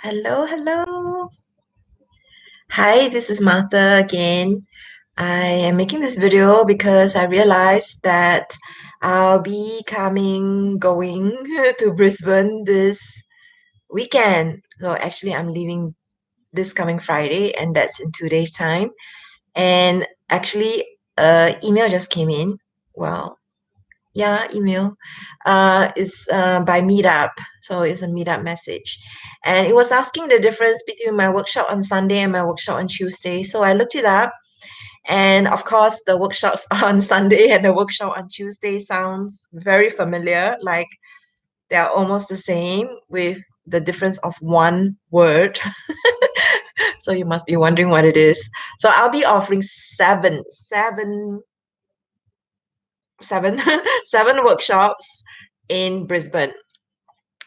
Hello, hello. Hi, this is Martha again. I am making this video because I realized that I'll be going to Brisbane this weekend. So actually, I'm leaving this coming Friday, and that's in 2 days' time. And actually, email just came in. Well, yeah, email. Is by Meetup. So it's a Meetup message. And it was asking the difference between my workshop on Sunday and my workshop on Tuesday. So I looked it up. And of course, the workshops on Sunday and the workshop on Tuesday sounds very familiar. Like they're almost the same with the difference of one word. So you must be wondering what it is. So I'll be offering seven, seven workshops in Brisbane.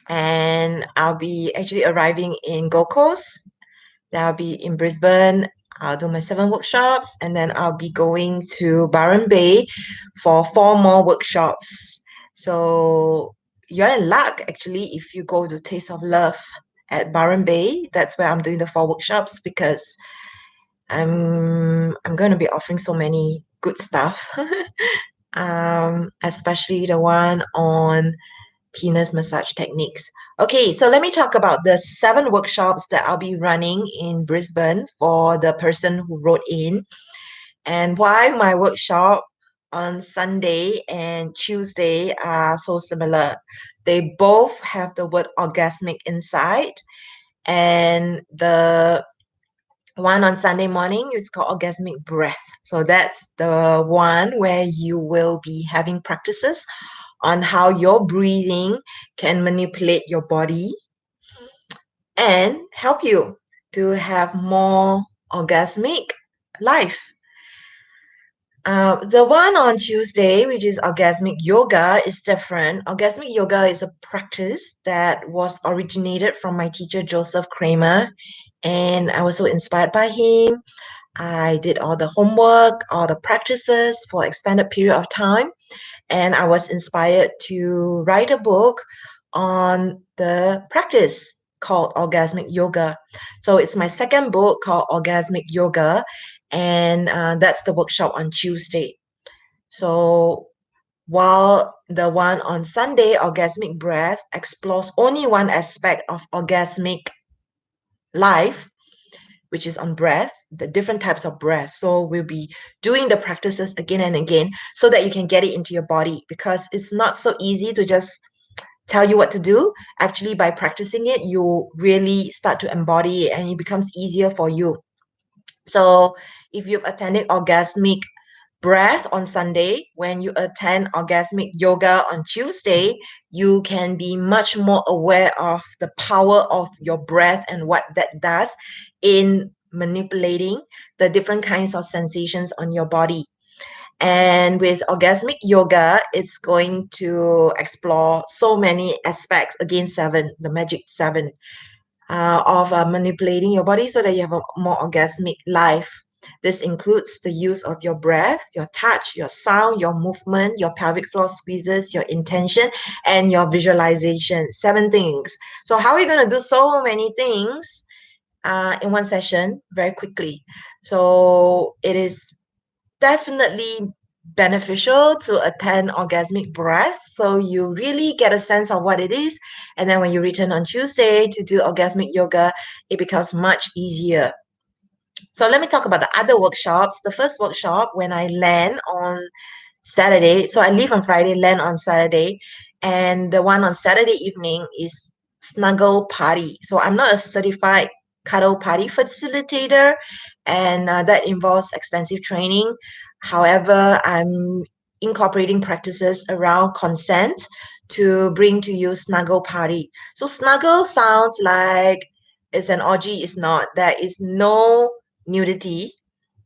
And I'll be actually arriving in Gold Coast. Then I'll be in Brisbane. I'll do my 7 workshops, and then I'll be going to Byron Bay for 4 more workshops. So you're in luck actually if you go to Taste of Love at Byron Bay. That's where I'm doing the 4 workshops because I'm going to be offering so many good stuff. Especially the one on penis massage techniques. Okay, so let me talk about the 7 workshops that I'll be running in Brisbane for the person who wrote in, and why my workshop on Sunday and Tuesday are so similar. They both have the word orgasmic inside, and the one on Sunday morning is called orgasmic breath. So that's the one where you will be having practices on how your breathing can manipulate your body and help you to have more orgasmic life. The one on Tuesday, which is orgasmic yoga, is different. Orgasmic yoga is a practice that was originated from my teacher, Joseph Kramer, and I was so inspired by him. I did all the homework, all the practices for extended period of time, and I was inspired to write a book on the practice called Orgasmic Yoga. So it's my second book called Orgasmic Yoga, and that's the workshop on Tuesday. So while the one on Sunday, Orgasmic Breath, explores only one aspect of orgasmic life, which is on breath, the different types of breath. So we'll be doing the practices again and again so that you can get it into your body, because it's not so easy to just tell you what to do. Actually, by practicing it, you really start to embody it and it becomes easier for you. So if you've attended orgasmic breath on Sunday, when you attend orgasmic yoga on Tuesday, you can be much more aware of the power of your breath and what that does in manipulating the different kinds of sensations on your body. And with orgasmic yoga, it's going to explore so many aspects, again, 7, the magic 7, of manipulating your body so that you have a more orgasmic life. This includes the use of your breath, your touch, your sound, your movement, your pelvic floor squeezes, your intention, and your visualization. 7 things. So how are you going to do so many things in one session very quickly? So it is definitely beneficial to attend orgasmic breath, so you really get a sense of what it is, and then when you return on Tuesday to do orgasmic yoga, it becomes much easier. So let me talk about the other workshops. The first workshop, when I land on Saturday, so I leave on Friday, land on Saturday, and the one on Saturday evening is snuggle party. So I'm not a certified cuddle party facilitator, and that involves extensive training. However, I'm incorporating practices around consent to bring to you snuggle party. So snuggle sounds like it's an orgy. It's not. There is no nudity.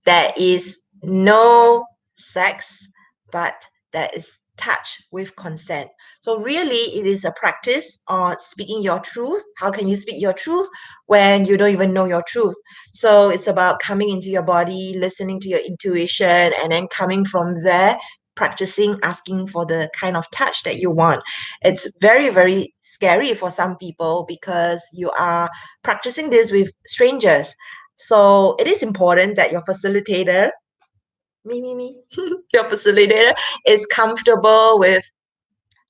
There is no sex, but there is touch with consent. So really, it is a practice on speaking your truth. How can you speak your truth when you don't even know your truth? So it's about coming into your body, listening to your intuition, and then coming from there practicing asking for the kind of touch that you want. It's very, very scary for some people because you are practicing this with strangers. So it is important that your facilitator, me, your facilitator is comfortable with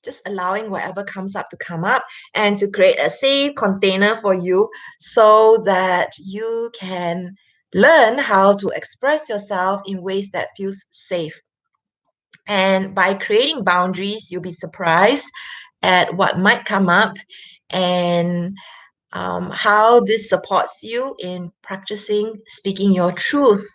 just allowing whatever comes up to come up and to create a safe container for you so that you can learn how to express yourself in ways that feels safe. And by creating boundaries, you'll be surprised at what might come up and how this supports you in practicing speaking your truth.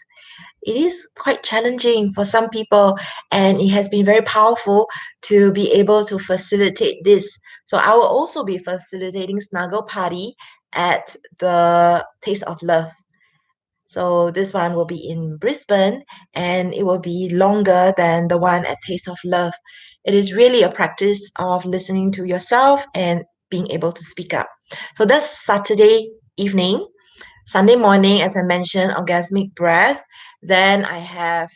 It is quite challenging for some people, and it has been very powerful to be able to facilitate this. So I will also be facilitating Snuggle Party at the Taste of Love. So this one will be in Brisbane, and it will be longer than the one at Taste of Love. It is really a practice of listening to yourself and being able to speak up. So that's Saturday evening. Sunday morning, as I mentioned, orgasmic breath. Then I have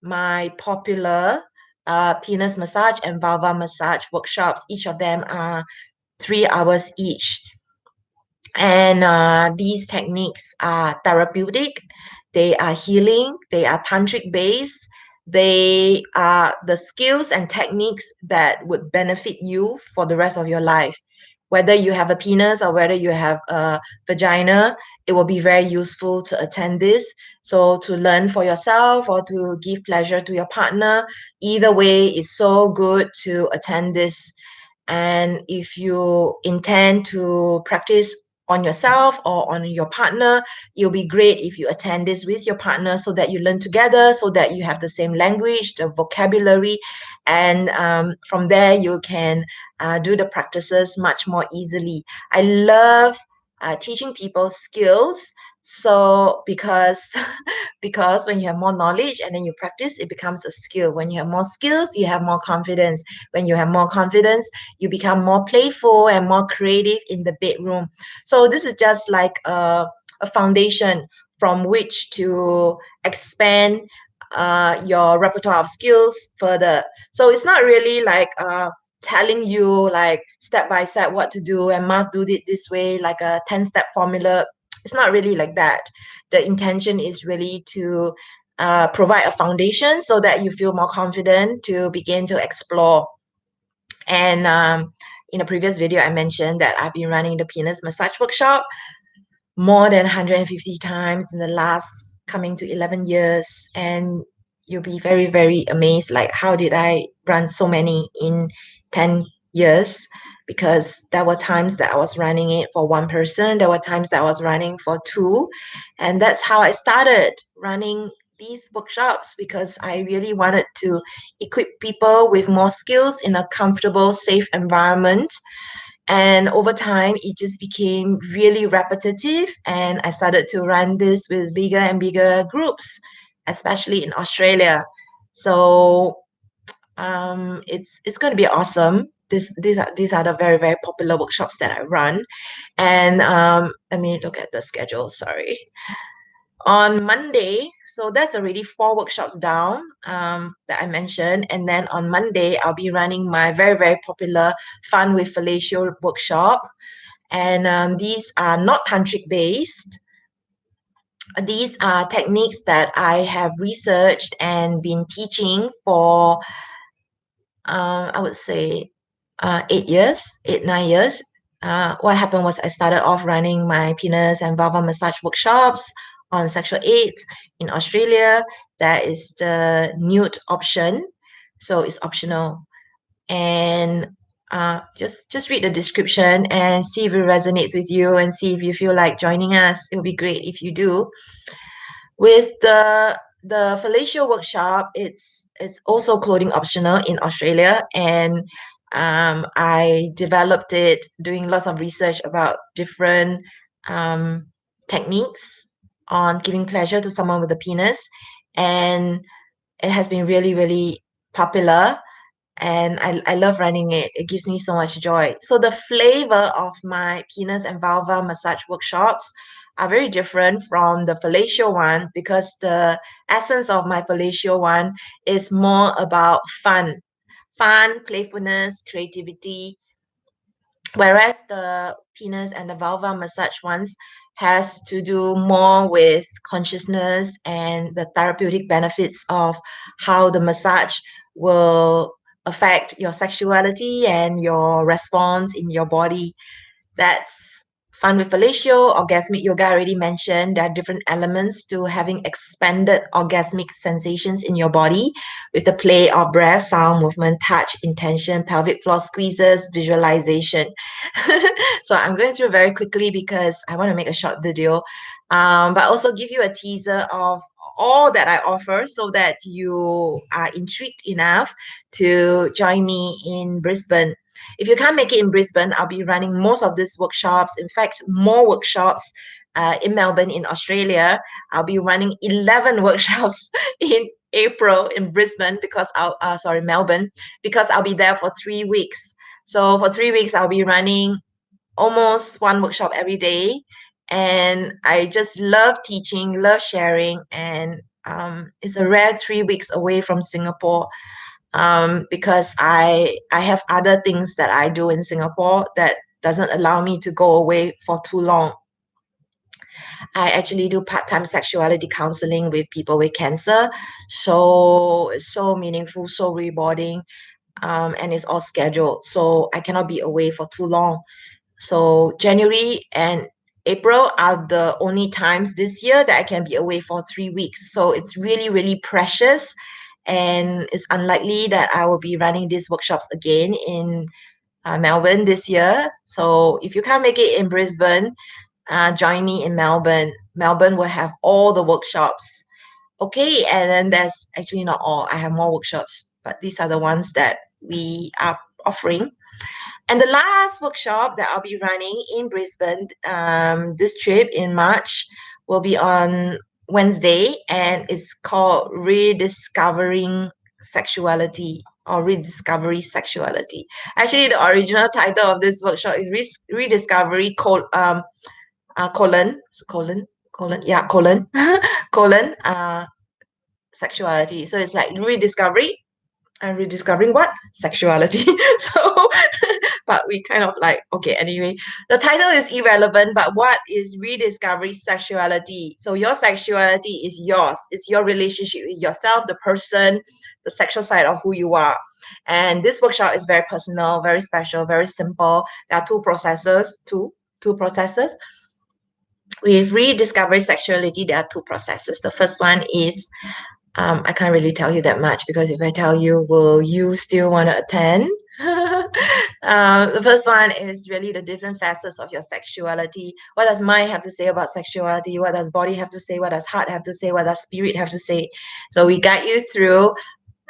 my popular penis massage and vulva massage workshops. Each of them are 3 hours each. And these techniques are therapeutic, they are healing, they are tantric based, they are the skills and techniques that would benefit you for the rest of your life. Whether you have a penis or whether you have a vagina, it will be very useful to attend this. So, to learn for yourself or to give pleasure to your partner, either way, it's so good to attend this. And if you intend to practice on yourself or on your partner, it'll be great if you attend this with your partner so that you learn together, so that you have the same language, the vocabulary, and from there you can do the practices much more easily. I love teaching people skills. So because when you have more knowledge and then you practice, it becomes a skill. When you have more skills, you have more confidence. When you have more confidence, you become more playful and more creative in the bedroom. So this is just like a foundation from which to expand your repertoire of skills further. So it's not really like telling you like step by step what to do and must do it this way, like a 10-step formula. It's not really like that. The intention is really to provide a foundation so that you feel more confident to begin to explore. And in a previous video, I mentioned that I've been running the penis massage workshop more than 150 times in the last coming to 11 years. And you'll be very, very amazed, like, how did I run so many in 10 years? Because there were times that I was running it for one person, there were times that I was running for two. And that's how I started running these workshops, because I really wanted to equip people with more skills in a comfortable, safe environment. And over time, it just became really repetitive. And I started to run this with bigger and bigger groups, especially in Australia. So it's going to be awesome. These are the very, very popular workshops that I run. And let me look at the schedule. Sorry. On Monday, so that's already 4 workshops down that I mentioned. And then on Monday, I'll be running my very, very popular Fun with Fellatio workshop. And these are not tantric based. These are techniques that I have researched and been teaching for, I would say, 8 years, 9 years. What happened was I started off running my penis and vulva massage workshops on sexual AIDS in Australia. That is the nude option, so it's optional. And just read the description and see if it resonates with you and see if you feel like joining us. It would be great if you do. With the fellatio workshop, it's also clothing optional in Australia, and I developed it doing lots of research about different techniques on giving pleasure to someone with a penis, and it has been really, really popular. And I love running it. It gives me so much joy. So the flavor of my penis and vulva massage workshops are very different from the fellatio one, because the essence of my fellatio one is more about fun, playfulness, creativity, whereas the penis and the vulva massage ones has to do more with consciousness and the therapeutic benefits of how the massage will affect your sexuality and your response in your body. That's fun with fellatio. Orgasmic yoga, I already mentioned. There are different elements to having expanded orgasmic sensations in your body with the play of breath, sound, movement, touch, intention, pelvic floor squeezes, visualization. So I'm going through very quickly because I want to make a short video, but also give you a teaser of all that I offer so that you are intrigued enough to join me in Brisbane. If you can't make it in Brisbane, I'll be running most of these workshops. In fact, more workshops in Melbourne, in Australia. I'll be running 11 workshops in April in Brisbane because Melbourne, because I'll be there for 3 weeks. So for 3 weeks, I'll be running almost one workshop every day. And I just love teaching, love sharing, and it's a rare 3 weeks away from Singapore, because I have other things that I do in Singapore that doesn't allow me to go away for too long. I actually do part-time sexuality counseling with people with cancer. So it's so meaningful, so rewarding, and it's all scheduled. So I cannot be away for too long. So January and April are the only times this year that I can be away for 3 weeks. So it's really, really precious. And it's unlikely that I will be running these workshops again in Melbourne this year. So if you can't make it in Brisbane, join me in Melbourne. Melbourne will have all the workshops. Okay, and then there's actually not all. I have more workshops, but these are the ones that we are offering. And the last workshop that I'll be running in Brisbane, this trip in March, will be on Wednesday, and it's called Rediscovering Sexuality, or Rediscovery Sexuality. Actually, the original title of this workshop is Rediscovery colon sexuality. So it's like rediscovery and rediscovering what? Sexuality. So, but we kind of like, okay, anyway, the title is irrelevant, but what is rediscovery sexuality? So your sexuality is yours. It's your relationship with yourself, the person, the sexual side of who you are. And this workshop is very personal, very special, very simple. There are two processes. With rediscovery sexuality, there are two processes. The first one is, I can't really tell you that much, because if I tell you, will you still want to attend? The first one is really the different facets of your sexuality. What does mind have to say about sexuality? What does body have to say? What does heart have to say? What does spirit have to say? So we guide you through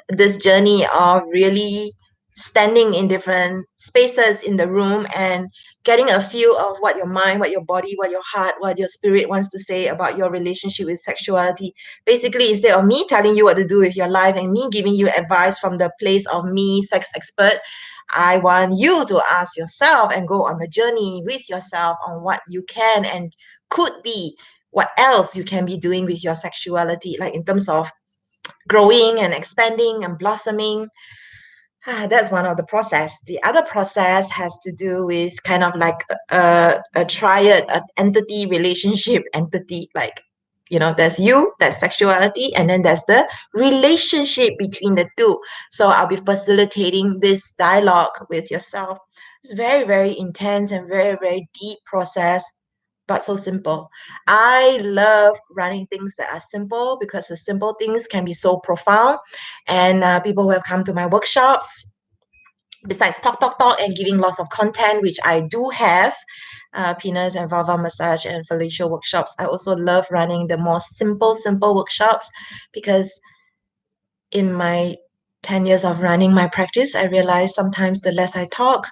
this journey of really standing in different spaces in the room and getting a feel of what your mind, what your body, what your heart, what your spirit wants to say about your relationship with sexuality. Basically, instead of me telling you what to do with your life and me giving you advice from the place of me, sex expert, I want you to ask yourself and go on the journey with yourself on what you can and could be, what else you can be doing with your sexuality, like in terms of growing and expanding and blossoming. That's one of the process. The other process has to do with kind of like a triad, an entity relationship entity, like, there's you, there's sexuality, and then there's the relationship between the two. So I'll be facilitating this dialogue with yourself. It's very, very intense and very, very deep process, but so simple. I love running things that are simple, because the simple things can be so profound. And people who have come to my workshops, besides talk, and giving lots of content, which I do have, penis and vulva massage and fellatio workshops, I also love running the more simple workshops, because in my 10 years of running my practice, I realized sometimes the less I talk,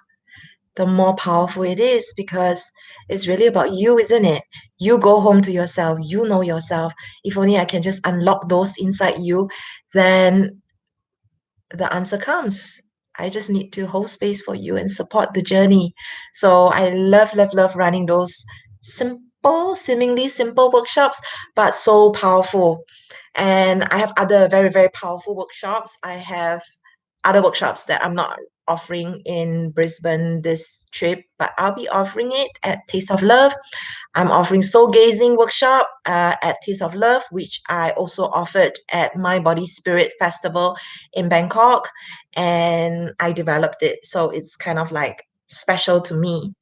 the more powerful it is, because it's really about you, isn't it? You go home to yourself, you know yourself. If only I can just unlock those inside you, then the answer comes. I just need to hold space for you and support the journey. So I love running those seemingly simple workshops, but so powerful. And I have other very, very powerful workshops. I have other workshops that I'm not offering in Brisbane this trip, but I'll be offering it at Taste of Love. I'm offering soul gazing workshop at Taste of Love, which I also offered at My Body Spirit Festival in Bangkok, and I developed it. So it's kind of like special to me.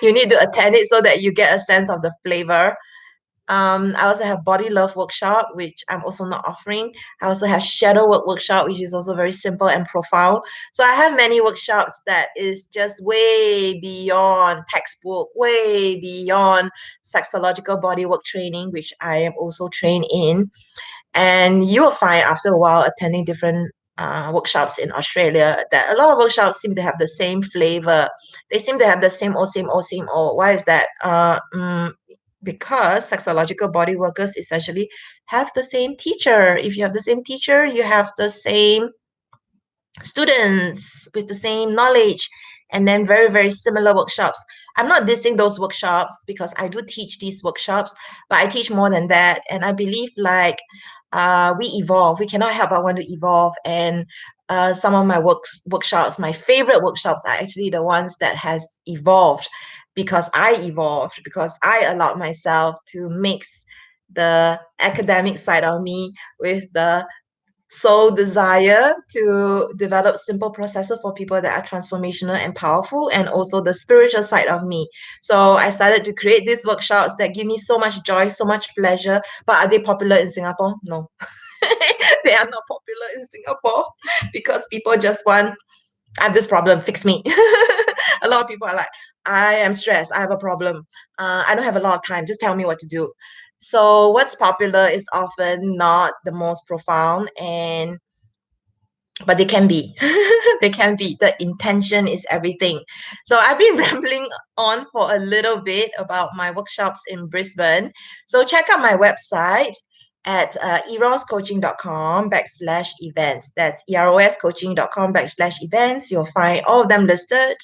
You need to attend it so that you get a sense of the flavor. I also have body love workshop, which I'm also not offering. I also have shadow work workshop, which is also very simple and profound. So I have many workshops that is just way beyond textbook, way beyond sexological body work training, which I am also trained in. And you will find after a while attending different workshops in Australia that a lot of workshops seem to have the same flavor. They seem to have the same old, same old, same old. Why is that? Because sexological body workers essentially have the same teacher. If you have the same teacher, you have the same students with the same knowledge, and then very, very similar workshops. I'm not dissing those workshops because I do teach these workshops, but I teach more than that. And I believe like we evolve. We cannot help but want to evolve. And some of my workshops, my favorite workshops are actually the ones that has evolved because I evolved, because I allowed myself to mix the academic side of me with the soul desire to develop simple processes for people that are transformational and powerful, and also the spiritual side of me. So I started to create these workshops that give me so much joy, so much pleasure. But are they popular in Singapore? No. They are not popular in Singapore because people just want, I have this problem, fix me. A lot of people are like, I am stressed, I have a problem, I don't have a lot of time, just tell me what to do. So what's popular is often not the most profound, and but they can be. They can be. The intention is everything. So I've been rambling on for a little bit about my workshops in Brisbane. So check out my website at eroscoaching.com/events. That's eroscoaching.com/events. You'll find all of them listed,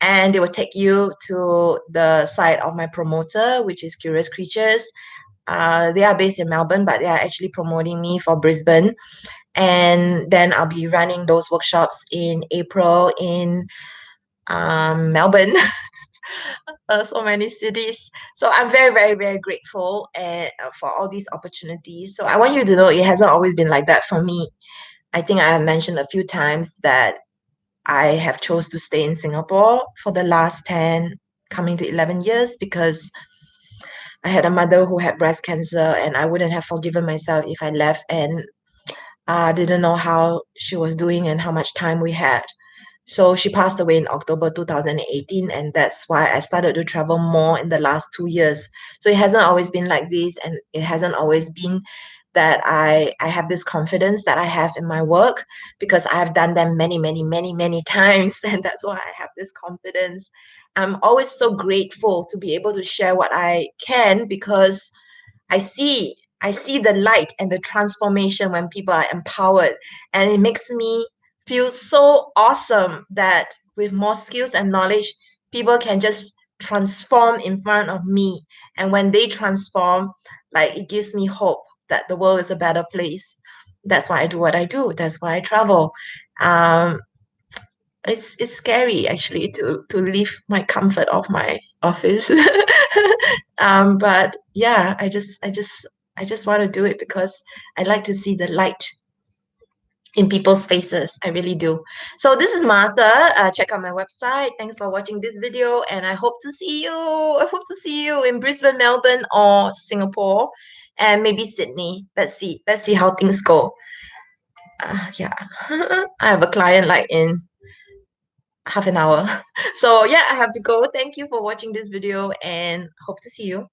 and they will take you to the site of my promoter, which is Curious Creatures. They are based in Melbourne, but they are actually promoting me for Brisbane. And then I'll be running those workshops in April in Melbourne. So many cities. So I'm very, very, very grateful for all these opportunities. So I want you to know it hasn't always been like that for me. I think I have mentioned a few times that I have chose to stay in Singapore for the last 10, coming to 11 years, because I had a mother who had breast cancer, and I wouldn't have forgiven myself if I left and didn't know how she was doing and how much time we had. So she passed away in October 2018, and that's why I started to travel more in the last 2 years. So it hasn't always been like this, and it hasn't always been that I have this confidence that I have in my work, because I have done them many, many, many, many times, and that's why I have this confidence. I'm always so grateful to be able to share what I can, because I see the light and the transformation when people are empowered, and it makes me feel so awesome that with more skills and knowledge, people can just transform in front of me. And when they transform, like, it gives me hope that the world is a better place. That's why I do what I do. That's why I travel. Um, it's scary actually to leave my comfort of my office. But yeah, I just want to do it because I like to see the light in people's faces. I really do. So this is Martha. Check out my website. Thanks for watching this video, and I hope to see you. I hope to see you in Brisbane, Melbourne, or Singapore, and maybe Sydney. Let's see. Let's see how things go. Yeah, I have a client like in half an hour. So yeah, I have to go. Thank you for watching this video, and hope to see you.